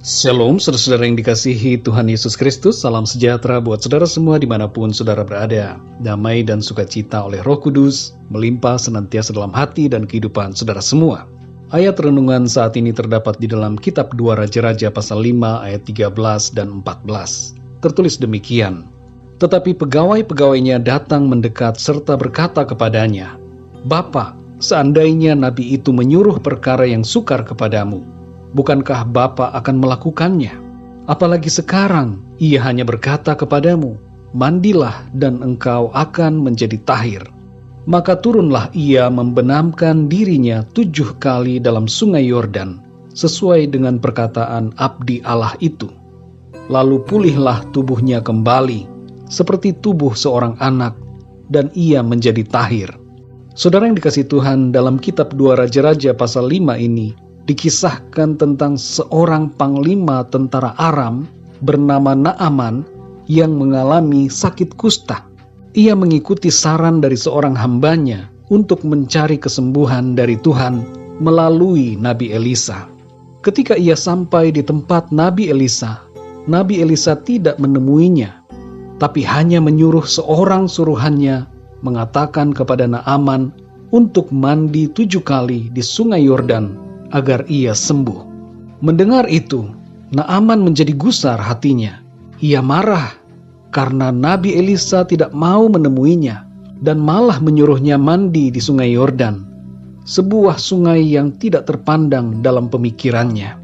Shalom, saudara-saudara yang dikasihi Tuhan Yesus Kristus. Salam sejahtera buat saudara semua dimanapun saudara berada. Damai dan sukacita oleh Roh Kudus melimpah senantiasa dalam hati dan kehidupan saudara semua. Ayat renungan saat ini terdapat di dalam kitab 2 Raja-Raja pasal 5 ayat 13 dan 14. Tertulis demikian, tetapi pegawai-pegawainya datang mendekat serta berkata kepadanya, "Bapa, seandainya nabi itu menyuruh perkara yang sukar kepadamu, bukankah Bapa akan melakukannya? Apalagi sekarang ia hanya berkata kepadamu, mandilah dan engkau akan menjadi tahir." Maka turunlah ia membenamkan dirinya 7 kali dalam sungai Yordan, sesuai dengan perkataan abdi Allah itu. Lalu pulihlah tubuhnya kembali, seperti tubuh seorang anak, dan ia menjadi tahir. Saudara yang dikasihi Tuhan, dalam kitab 2 Raja-Raja pasal 5 ini, dikisahkan tentang seorang panglima tentara Aram bernama Naaman yang mengalami sakit kusta. Ia mengikuti saran dari seorang hambanya untuk mencari kesembuhan dari Tuhan melalui Nabi Elisa. Ketika ia sampai di tempat Nabi Elisa tidak menemuinya, tapi hanya menyuruh seorang suruhannya mengatakan kepada Naaman untuk mandi 7 kali di sungai Yordan agar ia sembuh. Mendengar itu, Naaman menjadi gusar hatinya. Ia marah karena Nabi Elisa tidak mau menemuinya dan malah menyuruhnya mandi di sungai Yordan, sebuah sungai yang tidak terpandang dalam pemikirannya.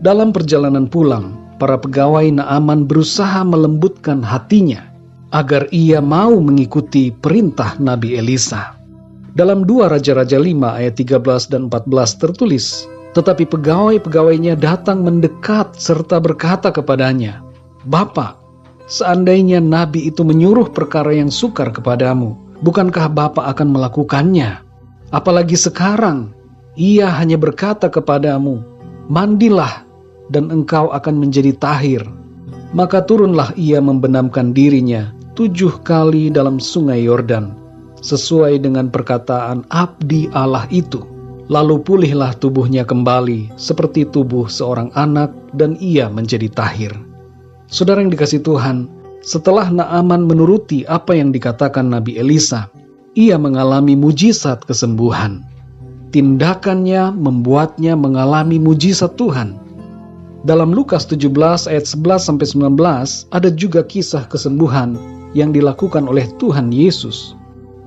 Dalam perjalanan pulang, para pegawai Naaman berusaha melembutkan hatinya agar ia mau mengikuti perintah Nabi Elisa. Dalam 2 Raja-Raja 5 ayat 13 dan 14 tertulis, tetapi pegawai-pegawainya datang mendekat serta berkata kepadanya, "Bapa, seandainya nabi itu menyuruh perkara yang sukar kepadamu, bukankah Bapa akan melakukannya? Apalagi sekarang ia hanya berkata kepadamu, mandilah dan engkau akan menjadi tahir." Maka turunlah ia membenamkan dirinya 7 kali dalam sungai Yordan, sesuai dengan perkataan abdi Allah itu. Lalu pulihlah tubuhnya kembali seperti tubuh seorang anak dan ia menjadi tahir. Saudara yang dikasihi Tuhan, setelah Naaman menuruti apa yang dikatakan Nabi Elisa, ia mengalami mujizat kesembuhan. Tindakannya membuatnya mengalami mujizat Tuhan. Dalam Lukas 17 ayat 11-19 ada juga kisah kesembuhan yang dilakukan oleh Tuhan Yesus.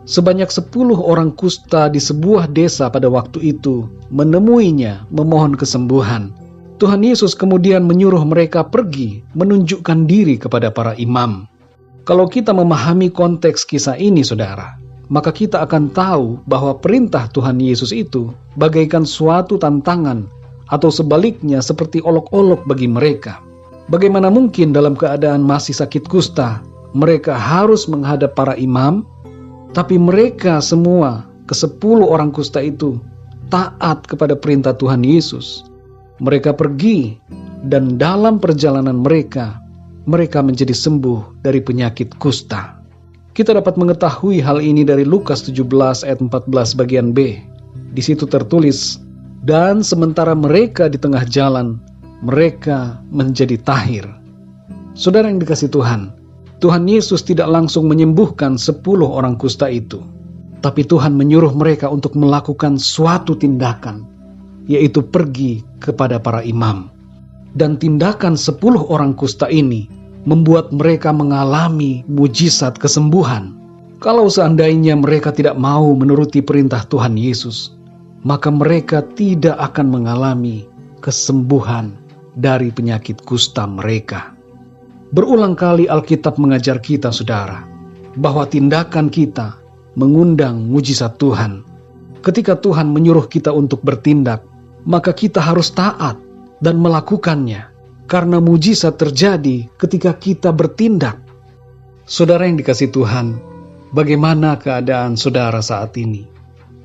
Sebanyak 10 orang kusta di sebuah desa pada waktu itu menemuinya memohon kesembuhan. Tuhan Yesus kemudian menyuruh mereka pergi menunjukkan diri kepada para imam. Kalau kita memahami konteks kisah ini, saudara, maka kita akan tahu bahwa perintah Tuhan Yesus itu bagaikan suatu tantangan atau sebaliknya seperti olok-olok bagi mereka. Bagaimana mungkin dalam keadaan masih sakit kusta, mereka harus menghadap para imam, tapi mereka semua, ke-10 orang kusta itu, taat kepada perintah Tuhan Yesus. Mereka pergi, dan dalam perjalanan mereka menjadi sembuh dari penyakit kusta. Kita dapat mengetahui hal ini dari Lukas 17 ayat 14 bagian B. Di situ tertulis, dan sementara mereka di tengah jalan, mereka menjadi tahir. Saudara yang dikasihi Tuhan, Tuhan Yesus tidak langsung menyembuhkan 10 orang kusta itu, tapi Tuhan menyuruh mereka untuk melakukan suatu tindakan, yaitu pergi kepada para imam. Dan tindakan 10 orang kusta ini membuat mereka mengalami mujizat kesembuhan. Kalau seandainya mereka tidak mau menuruti perintah Tuhan Yesus, maka mereka tidak akan mengalami kesembuhan dari penyakit kusta mereka. Berulang kali Alkitab mengajar kita, saudara, bahwa tindakan kita mengundang mujizat Tuhan. Ketika Tuhan menyuruh kita untuk bertindak, maka kita harus taat dan melakukannya, karena mujizat terjadi ketika kita bertindak. Saudara yang dikasihi Tuhan, bagaimana keadaan saudara saat ini?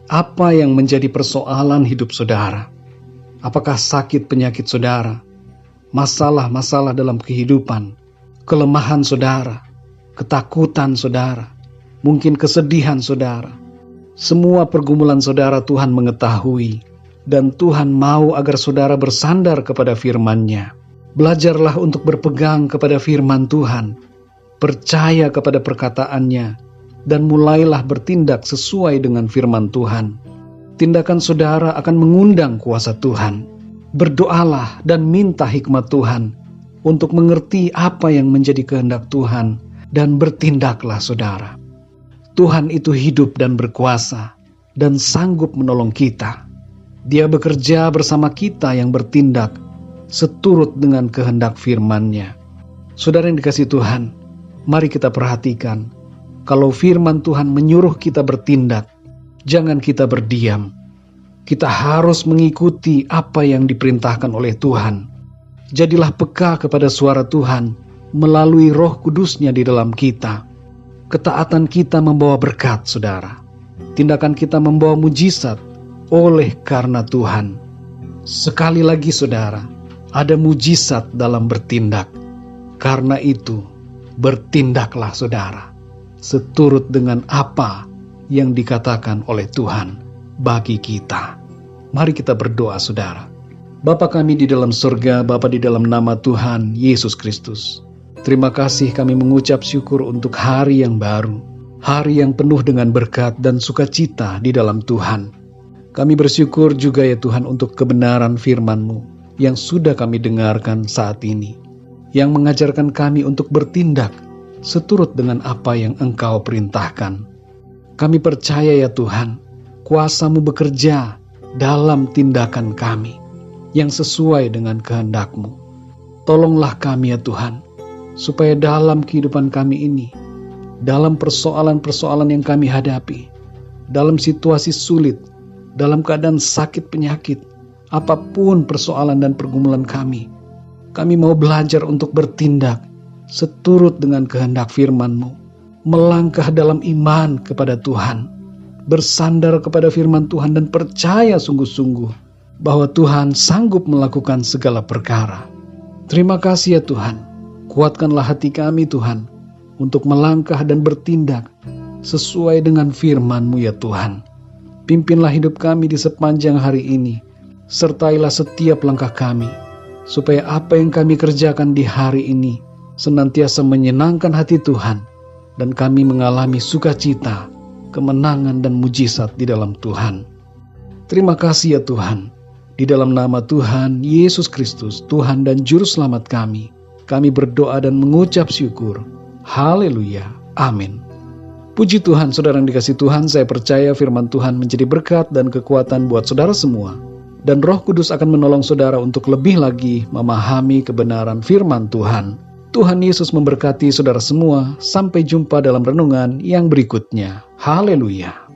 Apa yang menjadi persoalan hidup saudara? Apakah sakit penyakit saudara? Masalah-masalah dalam kehidupan? Kelemahan saudara? Ketakutan saudara? Mungkin kesedihan saudara? Semua pergumulan saudara Tuhan mengetahui, dan Tuhan mau agar saudara bersandar kepada firman-Nya. Belajarlah untuk berpegang kepada firman Tuhan, percaya kepada perkataannya, dan mulailah bertindak sesuai dengan firman Tuhan. Tindakan saudara akan mengundang kuasa Tuhan. Berdoalah dan minta hikmat Tuhan untuk mengerti apa yang menjadi kehendak Tuhan, dan bertindaklah saudara. Tuhan itu hidup dan berkuasa, dan sanggup menolong kita. Dia bekerja bersama kita yang bertindak seturut dengan kehendak firman-Nya. Saudara yang dikasihi Tuhan, mari kita perhatikan, kalau firman Tuhan menyuruh kita bertindak, jangan kita berdiam. Kita harus mengikuti apa yang diperintahkan oleh Tuhan. Jadilah peka kepada suara Tuhan melalui Roh Kudus-Nya di dalam kita. Ketaatan kita membawa berkat, saudara. Tindakan kita membawa mujizat oleh karena Tuhan. Sekali lagi, saudara, ada mujizat dalam bertindak. Karena itu, bertindaklah saudara, seturut dengan apa yang dikatakan oleh Tuhan bagi kita. Mari kita berdoa, saudara. Bapa kami di dalam surga, Bapa di dalam nama Tuhan Yesus Kristus, terima kasih kami mengucap syukur untuk hari yang baru, hari yang penuh dengan berkat dan sukacita di dalam Tuhan. Kami bersyukur juga ya Tuhan untuk kebenaran firman-Mu yang sudah kami dengarkan saat ini, yang mengajarkan kami untuk bertindak seturut dengan apa yang Engkau perintahkan. Kami percaya ya Tuhan, kuasa-Mu bekerja dalam tindakan kami yang sesuai dengan kehendak-Mu. Tolonglah kami ya Tuhan, supaya dalam kehidupan kami ini, dalam persoalan-persoalan yang kami hadapi, dalam situasi sulit, dalam keadaan sakit penyakit, apapun persoalan dan pergumulan kami mau belajar untuk bertindak seturut dengan kehendak firman-Mu, melangkah dalam iman kepada Tuhan, bersandar kepada firman Tuhan dan percaya sungguh-sungguh bahwa Tuhan sanggup melakukan segala perkara. Terima kasih ya Tuhan, kuatkanlah hati kami Tuhan, untuk melangkah dan bertindak sesuai dengan firman-Mu ya Tuhan. Pimpinlah hidup kami di sepanjang hari ini, sertailah setiap langkah kami, supaya apa yang kami kerjakan di hari ini senantiasa menyenangkan hati Tuhan, dan kami mengalami sukacita, kemenangan dan mujizat di dalam Tuhan. Terima kasih ya Tuhan. Di dalam nama Tuhan Yesus Kristus, Tuhan dan Juru Selamat kami berdoa dan mengucap syukur. Haleluya. Amin. Puji Tuhan, saudara yang dikasihi Tuhan, saya percaya firman Tuhan menjadi berkat dan kekuatan buat saudara semua. Dan Roh Kudus akan menolong saudara untuk lebih lagi memahami kebenaran firman Tuhan. Tuhan Yesus memberkati saudara semua. Sampai jumpa dalam renungan yang berikutnya. Haleluya.